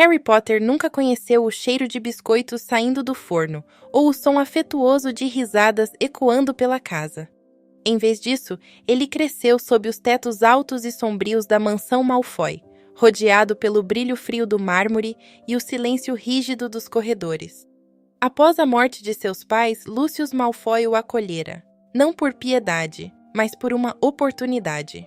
Harry Potter nunca conheceu o cheiro de biscoitos saindo do forno ou o som afetuoso de risadas ecoando pela casa. Em vez disso, ele cresceu sob os tetos altos e sombrios da mansão Malfoy, rodeado pelo brilho frio do mármore e o silêncio rígido dos corredores. Após a morte de seus pais, Lucius Malfoy o acolhera, não por piedade, mas por uma oportunidade.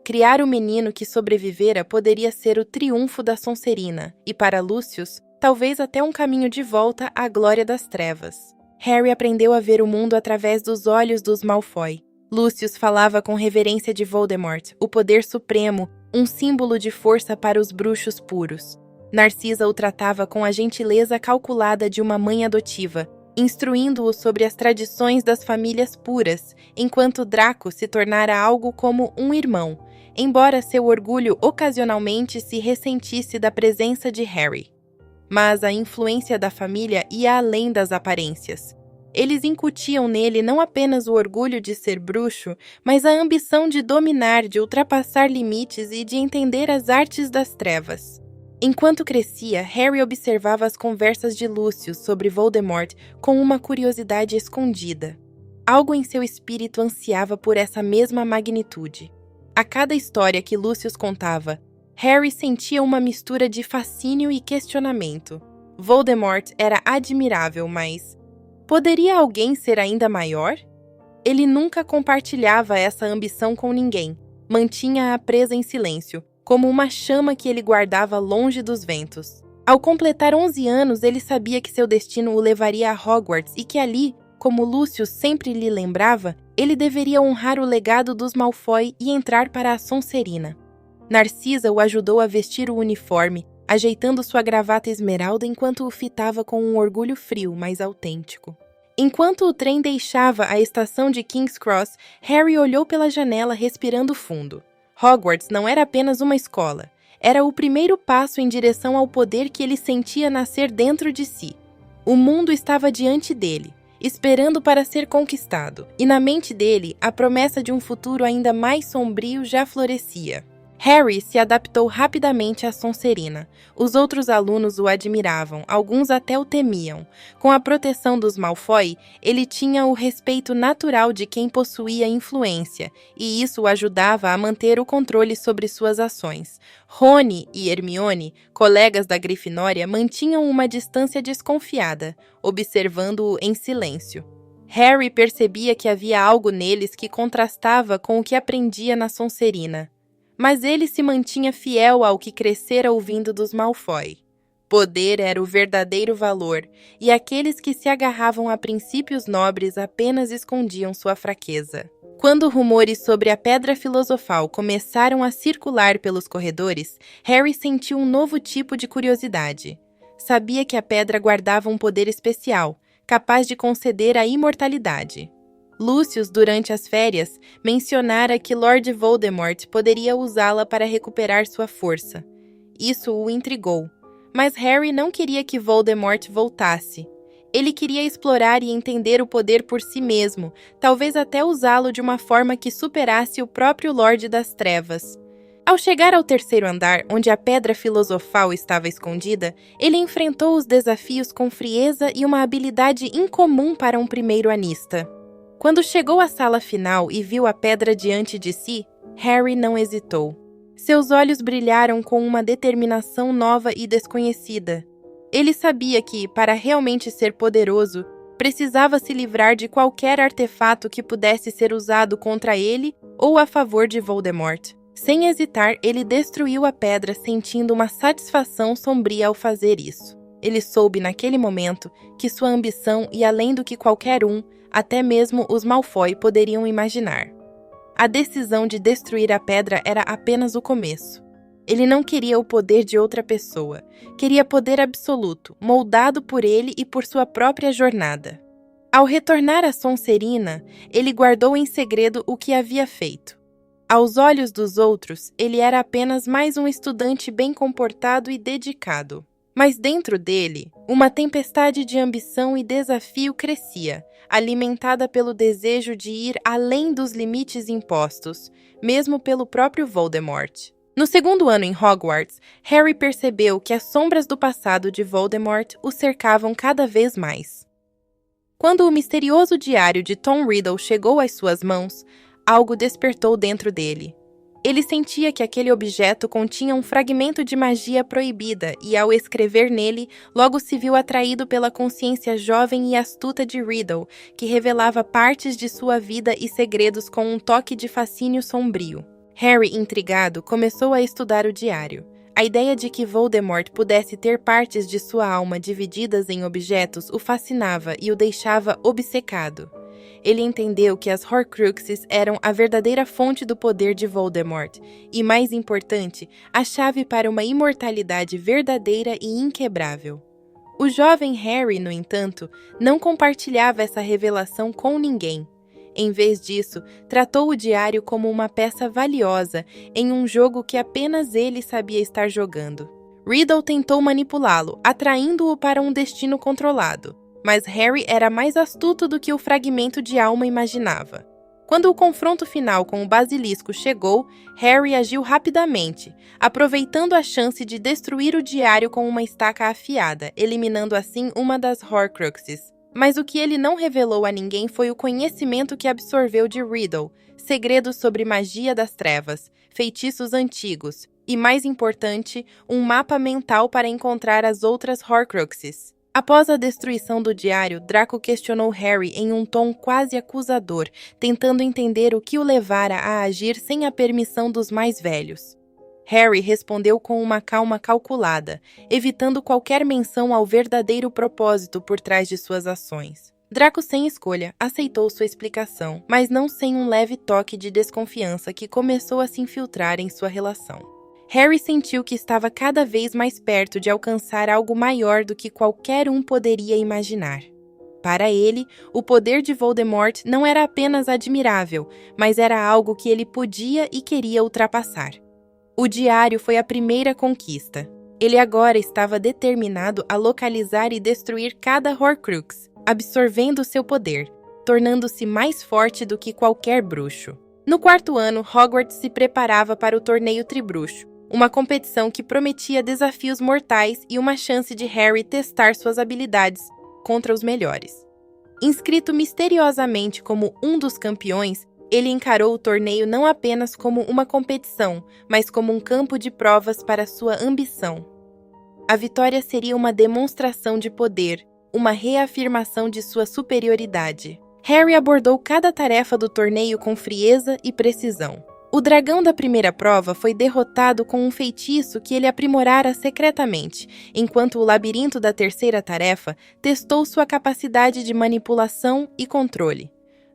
Criar o menino que sobrevivera poderia ser o triunfo da Sonserina, e para Lucius, talvez até um caminho de volta à glória das trevas. Harry aprendeu a ver o mundo através dos olhos dos Malfoy. Lucius falava com reverência de Voldemort, o poder supremo, um símbolo de força para os bruxos puros. Narcisa o tratava com a gentileza calculada de uma mãe adotiva, instruindo-o sobre as tradições das famílias puras, enquanto Draco se tornara algo como um irmão, embora seu orgulho ocasionalmente se ressentisse da presença de Harry. Mas a influência da família ia além das aparências. Eles incutiam nele não apenas o orgulho de ser bruxo, mas a ambição de dominar, de ultrapassar limites e de entender as artes das trevas. Enquanto crescia, Harry observava as conversas de Lucius sobre Voldemort com uma curiosidade escondida. Algo em seu espírito ansiava por essa mesma magnitude. A cada história que Lucius contava, Harry sentia uma mistura de fascínio e questionamento. Voldemort era admirável, mas poderia alguém ser ainda maior? Ele nunca compartilhava essa ambição com ninguém, mantinha-a presa em silêncio, como uma chama que ele guardava longe dos ventos. Ao completar 11 anos, ele sabia que seu destino o levaria a Hogwarts e que ali, como Lucius sempre lhe lembrava, ele deveria honrar o legado dos Malfoy e entrar para a Sonserina. Narcisa o ajudou a vestir o uniforme, ajeitando sua gravata esmeralda enquanto o fitava com um orgulho frio, mas autêntico. Enquanto o trem deixava a estação de King's Cross, Harry olhou pela janela respirando fundo. Hogwarts não era apenas uma escola, era o primeiro passo em direção ao poder que ele sentia nascer dentro de si. O mundo estava diante dele, esperando para ser conquistado, e na mente dele a promessa de um futuro ainda mais sombrio já florescia. Harry se adaptou rapidamente à Sonserina. Os outros alunos o admiravam, alguns até o temiam. Com a proteção dos Malfoy, ele tinha o respeito natural de quem possuía influência, e isso o ajudava a manter o controle sobre suas ações. Rony e Hermione, colegas da Grifinória, mantinham uma distância desconfiada, observando-o em silêncio. Harry percebia que havia algo neles que contrastava com o que aprendia na Sonserina. Mas ele se mantinha fiel ao que crescera ouvindo dos Malfoy. Poder era o verdadeiro valor, e aqueles que se agarravam a princípios nobres apenas escondiam sua fraqueza. Quando rumores sobre a Pedra Filosofal começaram a circular pelos corredores, Harry sentiu um novo tipo de curiosidade. Sabia que a pedra guardava um poder especial, capaz de conceder a imortalidade. Lucius, durante as férias, mencionara que Lord Voldemort poderia usá-la para recuperar sua força. Isso o intrigou, mas Harry não queria que Voldemort voltasse. Ele queria explorar e entender o poder por si mesmo, talvez até usá-lo de uma forma que superasse o próprio Lorde das Trevas. Ao chegar ao terceiro andar, onde a Pedra Filosofal estava escondida, ele enfrentou os desafios com frieza e uma habilidade incomum para um primeiro anista. Quando chegou à sala final e viu a pedra diante de si, Harry não hesitou. Seus olhos brilharam com uma determinação nova e desconhecida. Ele sabia que, para realmente ser poderoso, precisava se livrar de qualquer artefato que pudesse ser usado contra ele ou a favor de Voldemort. Sem hesitar, ele destruiu a pedra, sentindo uma satisfação sombria ao fazer isso. Ele soube naquele momento que sua ambição ia além do que qualquer um, até mesmo os Malfoy, poderiam imaginar. A decisão de destruir a pedra era apenas o começo. Ele não queria o poder de outra pessoa, queria poder absoluto, moldado por ele e por sua própria jornada. Ao retornar à Sonserina, ele guardou em segredo o que havia feito. Aos olhos dos outros, ele era apenas mais um estudante bem comportado e dedicado. Mas dentro dele, uma tempestade de ambição e desafio crescia, alimentada pelo desejo de ir além dos limites impostos, mesmo pelo próprio Voldemort. No segundo ano em Hogwarts, Harry percebeu que as sombras do passado de Voldemort o cercavam cada vez mais. Quando o misterioso diário de Tom Riddle chegou às suas mãos, algo despertou dentro dele. Ele sentia que aquele objeto continha um fragmento de magia proibida e, ao escrever nele, logo se viu atraído pela consciência jovem e astuta de Riddle, que revelava partes de sua vida e segredos com um toque de fascínio sombrio. Harry, intrigado, começou a estudar o diário. A ideia de que Voldemort pudesse ter partes de sua alma divididas em objetos o fascinava e o deixava obcecado. Ele entendeu que as Horcruxes eram a verdadeira fonte do poder de Voldemort e, mais importante, a chave para uma imortalidade verdadeira e inquebrável. O jovem Harry, no entanto, não compartilhava essa revelação com ninguém. Em vez disso, tratou o diário como uma peça valiosa em um jogo que apenas ele sabia estar jogando. Riddle tentou manipulá-lo, atraindo-o para um destino controlado, mas Harry era mais astuto do que o fragmento de alma imaginava. Quando o confronto final com o basilisco chegou, Harry agiu rapidamente, aproveitando a chance de destruir o diário com uma estaca afiada, eliminando assim uma das Horcruxes. Mas o que ele não revelou a ninguém foi o conhecimento que absorveu de Riddle, segredos sobre magia das trevas, feitiços antigos e, mais importante, um mapa mental para encontrar as outras Horcruxes. Após a destruição do diário, Draco questionou Harry em um tom quase acusador, tentando entender o que o levara a agir sem a permissão dos mais velhos. Harry respondeu com uma calma calculada, evitando qualquer menção ao verdadeiro propósito por trás de suas ações. Draco, sem escolha, aceitou sua explicação, mas não sem um leve toque de desconfiança que começou a se infiltrar em sua relação. Harry sentiu que estava cada vez mais perto de alcançar algo maior do que qualquer um poderia imaginar. Para ele, o poder de Voldemort não era apenas admirável, mas era algo que ele podia e queria ultrapassar. O diário foi a primeira conquista. Ele agora estava determinado a localizar e destruir cada Horcrux, absorvendo seu poder, tornando-se mais forte do que qualquer bruxo. No quarto ano, Hogwarts se preparava para o torneio Tribruxo, uma competição que prometia desafios mortais e uma chance de Harry testar suas habilidades contra os melhores. Inscrito misteriosamente como um dos campeões, ele encarou o torneio não apenas como uma competição, mas como um campo de provas para sua ambição. A vitória seria uma demonstração de poder, uma reafirmação de sua superioridade. Harry abordou cada tarefa do torneio com frieza e precisão. O dragão da primeira prova foi derrotado com um feitiço que ele aprimorara secretamente, enquanto o labirinto da terceira tarefa testou sua capacidade de manipulação e controle.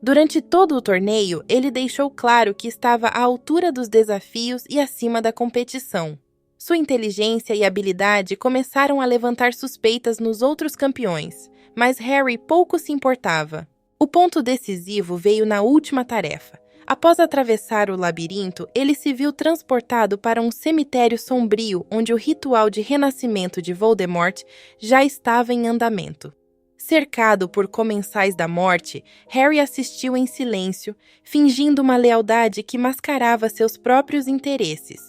Durante todo o torneio, ele deixou claro que estava à altura dos desafios e acima da competição. Sua inteligência e habilidade começaram a levantar suspeitas nos outros campeões, mas Harry pouco se importava. O ponto decisivo veio na última tarefa. Após atravessar o labirinto, ele se viu transportado para um cemitério sombrio onde o ritual de renascimento de Voldemort já estava em andamento. Cercado por comensais da morte, Harry assistiu em silêncio, fingindo uma lealdade que mascarava seus próprios interesses.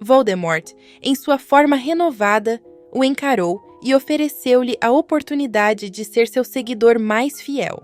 Voldemort, em sua forma renovada, o encarou e ofereceu-lhe a oportunidade de ser seu seguidor mais fiel.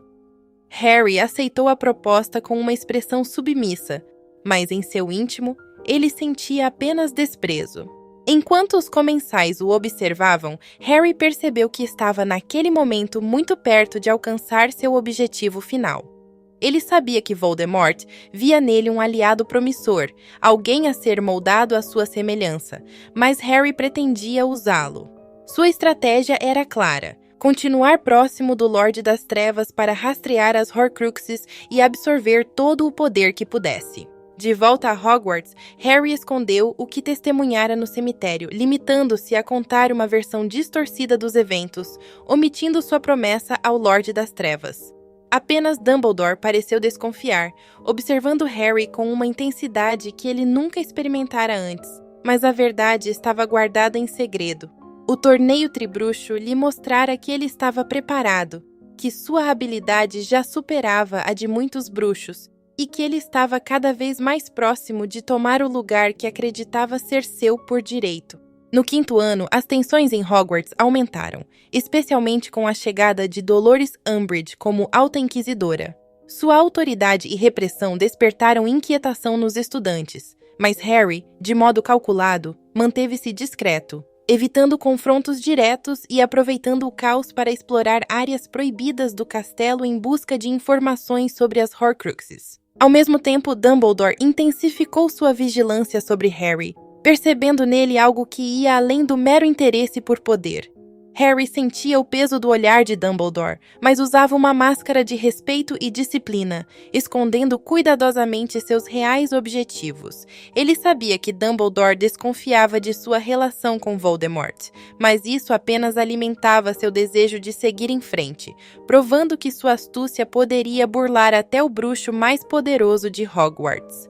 Harry aceitou a proposta com uma expressão submissa, mas em seu íntimo, ele sentia apenas desprezo. Enquanto os comensais o observavam, Harry percebeu que estava naquele momento muito perto de alcançar seu objetivo final. Ele sabia que Voldemort via nele um aliado promissor, alguém a ser moldado à sua semelhança, mas Harry pretendia usá-lo. Sua estratégia era clara: continuar próximo do Lorde das Trevas para rastrear as Horcruxes e absorver todo o poder que pudesse. De volta a Hogwarts, Harry escondeu o que testemunhara no cemitério, limitando-se a contar uma versão distorcida dos eventos, omitindo sua promessa ao Lorde das Trevas. Apenas Dumbledore pareceu desconfiar, observando Harry com uma intensidade que ele nunca experimentara antes, mas a verdade estava guardada em segredo. O torneio Tribruxo lhe mostrara que ele estava preparado, que sua habilidade já superava a de muitos bruxos, e que ele estava cada vez mais próximo de tomar o lugar que acreditava ser seu por direito. No 5º ano, as tensões em Hogwarts aumentaram, especialmente com a chegada de Dolores Umbridge como Alta Inquisidora. Sua autoridade e repressão despertaram inquietação nos estudantes, mas Harry, de modo calculado, manteve-se discreto, evitando confrontos diretos e aproveitando o caos para explorar áreas proibidas do castelo em busca de informações sobre as Horcruxes. Ao mesmo tempo, Dumbledore intensificou sua vigilância sobre Harry, percebendo nele algo que ia além do mero interesse por poder. Harry sentia o peso do olhar de Dumbledore, mas usava uma máscara de respeito e disciplina, escondendo cuidadosamente seus reais objetivos. Ele sabia que Dumbledore desconfiava de sua relação com Voldemort, mas isso apenas alimentava seu desejo de seguir em frente, provando que sua astúcia poderia burlar até o bruxo mais poderoso de Hogwarts.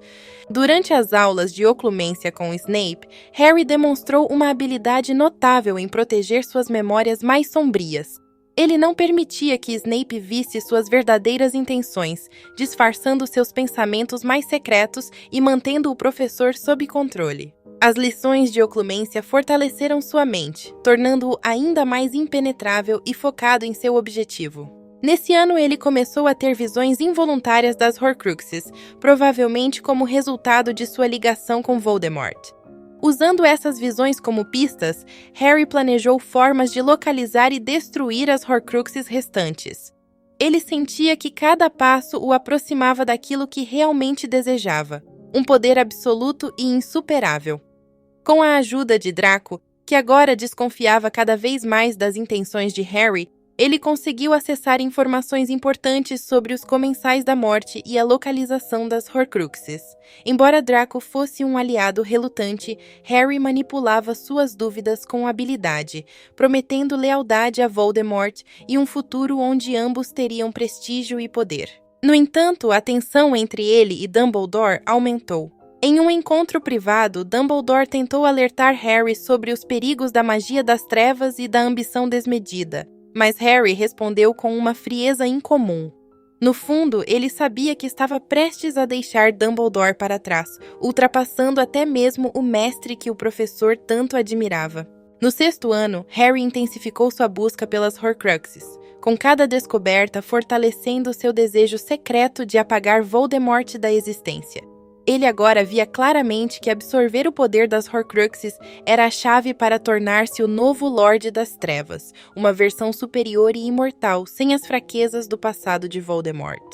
Durante as aulas de oclumência com Snape, Harry demonstrou uma habilidade notável em proteger suas memórias mais sombrias. Ele não permitia que Snape visse suas verdadeiras intenções, disfarçando seus pensamentos mais secretos e mantendo o professor sob controle. As lições de oclumência fortaleceram sua mente, tornando-o ainda mais impenetrável e focado em seu objetivo. Nesse ano, ele começou a ter visões involuntárias das Horcruxes, provavelmente como resultado de sua ligação com Voldemort. Usando essas visões como pistas, Harry planejou formas de localizar e destruir as Horcruxes restantes. Ele sentia que cada passo o aproximava daquilo que realmente desejava, um poder absoluto e insuperável. Com a ajuda de Draco, que agora desconfiava cada vez mais das intenções de Harry, ele conseguiu acessar informações importantes sobre os Comensais da Morte e a localização das Horcruxes. Embora Draco fosse um aliado relutante, Harry manipulava suas dúvidas com habilidade, prometendo lealdade a Voldemort e um futuro onde ambos teriam prestígio e poder. No entanto, a tensão entre ele e Dumbledore aumentou. Em um encontro privado, Dumbledore tentou alertar Harry sobre os perigos da magia das trevas e da ambição desmedida. Mas Harry respondeu com uma frieza incomum. No fundo, ele sabia que estava prestes a deixar Dumbledore para trás, ultrapassando até mesmo o mestre que o professor tanto admirava. No 6º ano, Harry intensificou sua busca pelas Horcruxes, com cada descoberta fortalecendo seu desejo secreto de apagar Voldemort da existência. Ele agora via claramente que absorver o poder das Horcruxes era a chave para tornar-se o novo Lorde das Trevas, uma versão superior e imortal, sem as fraquezas do passado de Voldemort.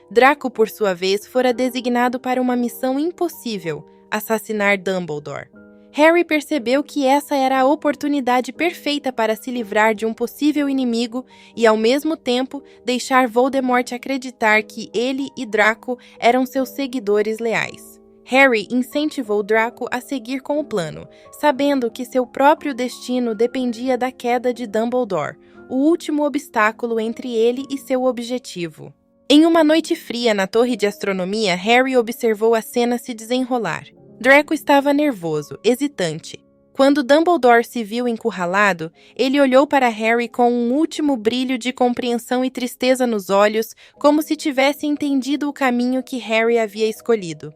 Draco, por sua vez, fora designado para uma missão impossível: assassinar Dumbledore. Harry percebeu que essa era a oportunidade perfeita para se livrar de um possível inimigo e, ao mesmo tempo, deixar Voldemort acreditar que ele e Draco eram seus seguidores leais. Harry incentivou Draco a seguir com o plano, sabendo que seu próprio destino dependia da queda de Dumbledore, o último obstáculo entre ele e seu objetivo. Em uma noite fria na torre de astronomia, Harry observou a cena se desenrolar. Draco estava nervoso, hesitante. Quando Dumbledore se viu encurralado, ele olhou para Harry com um último brilho de compreensão e tristeza nos olhos, como se tivesse entendido o caminho que Harry havia escolhido.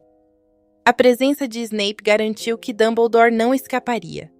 A presença de Snape garantiu que Dumbledore não escaparia.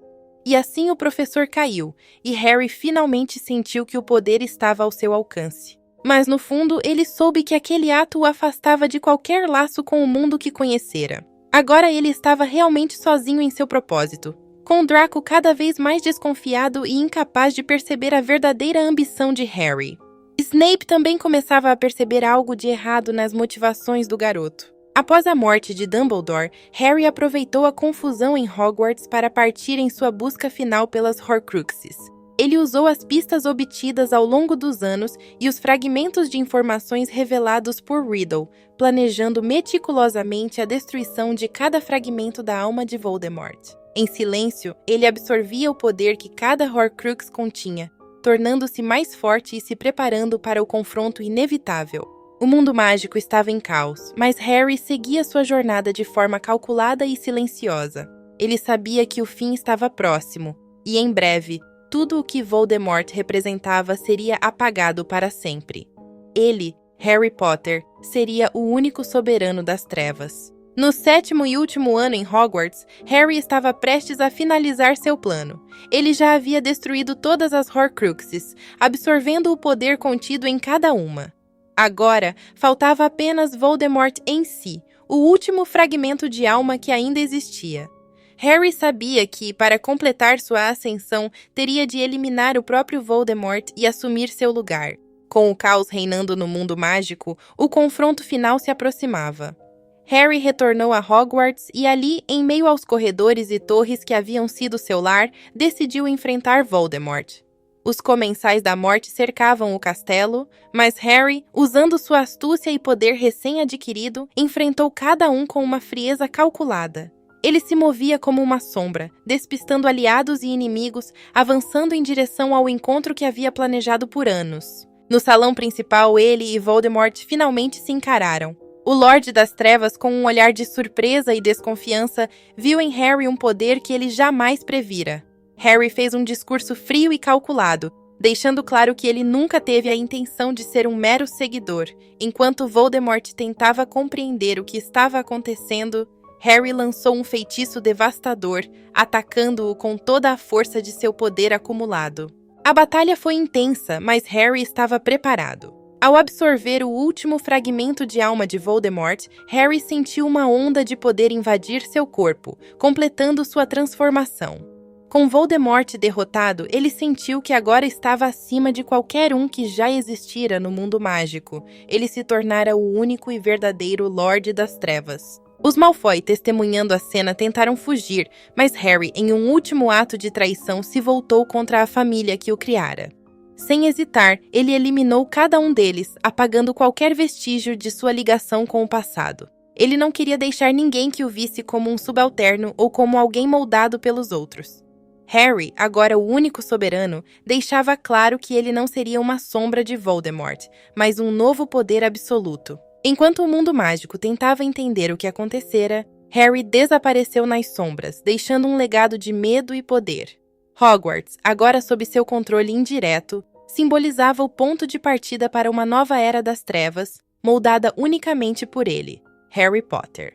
E assim o professor caiu, e Harry finalmente sentiu que o poder estava ao seu alcance. Mas no fundo, ele soube que aquele ato o afastava de qualquer laço com o mundo que conhecera. Agora ele estava realmente sozinho em seu propósito, com Draco cada vez mais desconfiado e incapaz de perceber a verdadeira ambição de Harry. Snape também começava a perceber algo de errado nas motivações do garoto. Após a morte de Dumbledore, Harry aproveitou a confusão em Hogwarts para partir em sua busca final pelas Horcruxes. Ele usou as pistas obtidas ao longo dos anos e os fragmentos de informações revelados por Riddle, planejando meticulosamente a destruição de cada fragmento da alma de Voldemort. Em silêncio, ele absorvia o poder que cada Horcrux continha, tornando-se mais forte e se preparando para o confronto inevitável. O mundo mágico estava em caos, mas Harry seguia sua jornada de forma calculada e silenciosa. Ele sabia que o fim estava próximo, e em breve, tudo o que Voldemort representava seria apagado para sempre. Ele, Harry Potter seria o único soberano das trevas. No 7º e último ano em Hogwarts, Harry estava prestes a finalizar seu plano. Ele já havia destruído todas as Horcruxes, absorvendo o poder contido em cada uma. Agora, faltava apenas Voldemort em si, o último fragmento de alma que ainda existia. Harry sabia que, para completar sua ascensão, teria de eliminar o próprio Voldemort e assumir seu lugar. Com o caos reinando no mundo mágico, o confronto final se aproximava. Harry retornou a Hogwarts e ali, em meio aos corredores e torres que haviam sido seu lar, decidiu enfrentar Voldemort. Os Comensais da Morte cercavam o castelo, mas Harry, usando sua astúcia e poder recém-adquirido, enfrentou cada um com uma frieza calculada. Ele se movia como uma sombra, despistando aliados e inimigos, avançando em direção ao encontro que havia planejado por anos. No salão principal, ele e Voldemort finalmente se encararam. O Lorde das Trevas, com um olhar de surpresa e desconfiança, viu em Harry um poder que ele jamais previra. Harry fez um discurso frio e calculado, deixando claro que ele nunca teve a intenção de ser um mero seguidor. Enquanto Voldemort tentava compreender o que estava acontecendo, Harry lançou um feitiço devastador, atacando-o com toda a força de seu poder acumulado. A batalha foi intensa, mas Harry estava preparado. Ao absorver o último fragmento de alma de Voldemort, Harry sentiu uma onda de poder invadir seu corpo, completando sua transformação. Com Voldemort derrotado, ele sentiu que agora estava acima de qualquer um que já existira no mundo mágico. Ele se tornara o único e verdadeiro Lorde das Trevas. Os Malfoy, testemunhando a cena, tentaram fugir, mas Harry, em um último ato de traição, se voltou contra a família que o criara. Sem hesitar, ele eliminou cada um deles, apagando qualquer vestígio de sua ligação com o passado. Ele não queria deixar ninguém que o visse como um subalterno ou como alguém moldado pelos outros. Harry, agora o único soberano, deixava claro que ele não seria uma sombra de Voldemort, mas um novo poder absoluto. Enquanto o mundo mágico tentava entender o que acontecera, Harry desapareceu nas sombras, deixando um legado de medo e poder. Hogwarts, agora sob seu controle indireto, simbolizava o ponto de partida para uma nova era das trevas, moldada unicamente por ele, Harry Potter.